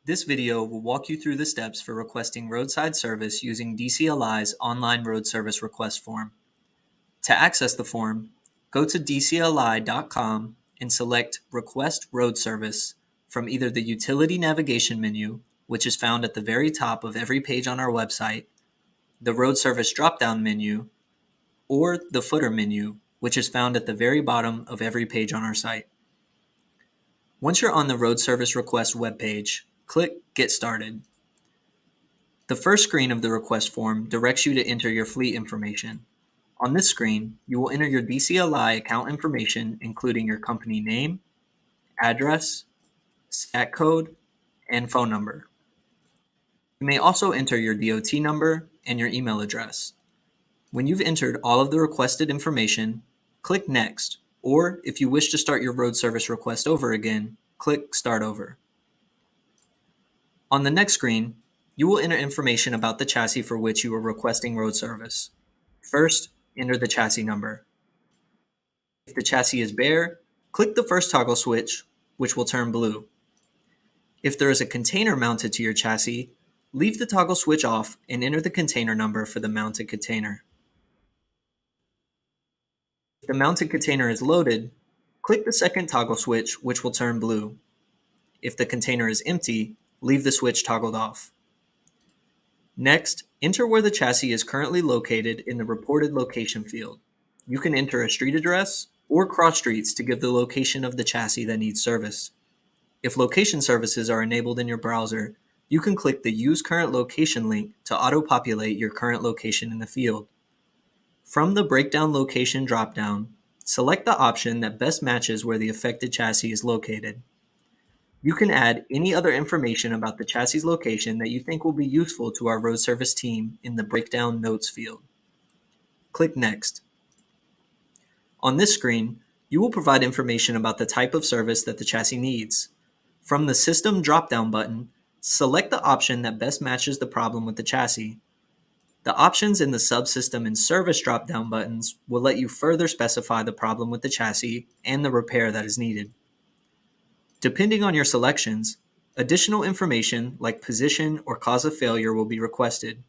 This video will walk you through the steps for requesting roadside service using DCLI's online road service request form. To access the form, go to DCLI.com and select Request Road Service from either the Utility Navigation menu, which is found at the very top of every page on our website, the Road Service drop-down menu, or the Footer menu, which is found at the very bottom of every page on our site. Once you're on the Road Service Request webpage, click Get Started. The first screen of the request form directs you to enter your fleet information. On this screen, you will enter your DCLI account information, including your company name, address, SAT code, and phone number. You may also enter your DOT number and your email address. When you've entered all of the requested information, click Next, or if you wish to start your road service request over again, click Start Over. On the next screen, you will enter information about the chassis for which you are requesting road service. First, enter the chassis number. If the chassis is bare, click the first toggle switch, which will turn blue. If there is a container mounted to your chassis, leave the toggle switch off and enter the container number for the mounted container. If the mounted container is loaded, click the second toggle switch, which will turn blue. If the container is empty, leave the switch toggled off. Next, enter where the chassis is currently located in the reported location field. You can enter a street address or cross streets to give the location of the chassis that needs service. If location services are enabled in your browser, you can click the Use Current Location link to auto-populate your current location in the field. From the Breakdown Location dropdown, select the option that best matches where the affected chassis is located. You can add any other information about the chassis location that you think will be useful to our road service team in the Breakdown Notes field. Click Next. On this screen, you will provide information about the type of service that the chassis needs. From the System drop-down button, select the option that best matches the problem with the chassis. The options in the Subsystem and Service drop-down buttons will let you further specify the problem with the chassis and the repair that is needed. Depending on your selections, additional information like position or cause of failure will be requested.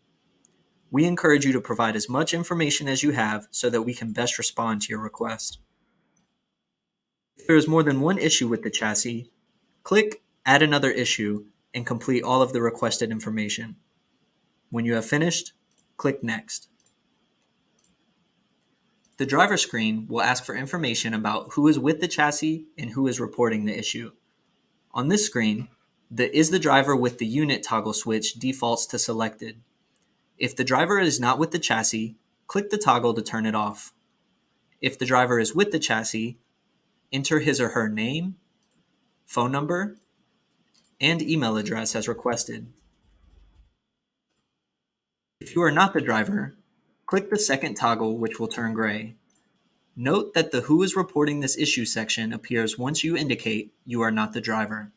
We encourage you to provide as much information as you have so that we can best respond to your request. If there is more than one issue with the chassis, click Add Another Issue and complete all of the requested information. When you have finished, click Next. The driver screen will ask for information about who is with the chassis and who is reporting the issue. On this screen, the Is the driver with the unit toggle switch defaults to selected. If the driver is not with the chassis, click the toggle to turn it off. If the driver is with the chassis, enter his or her name, phone number, and email address as requested. If you are not the driver, click the second toggle, which will turn gray. Note that the Who is reporting this issue section appears once you indicate you are not the driver.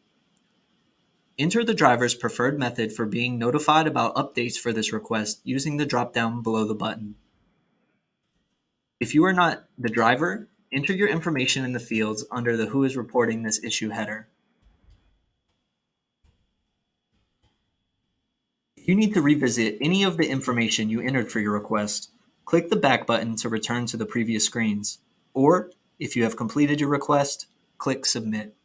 Enter the driver's preferred method for being notified about updates for this request using the drop-down below the button. If you are not the driver, enter your information in the fields under the Who is reporting this issue header. If you need to revisit any of the information you entered for your request, click the back button to return to the previous screens, or if you have completed your request, click Submit.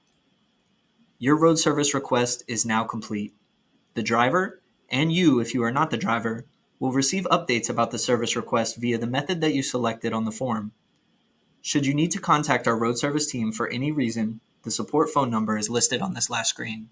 Your road service request is now complete. The driver, and you if you are not the driver, will receive updates about the service request via the method that you selected on the form. Should you need to contact our road service team for any reason, the support phone number is listed on this last screen.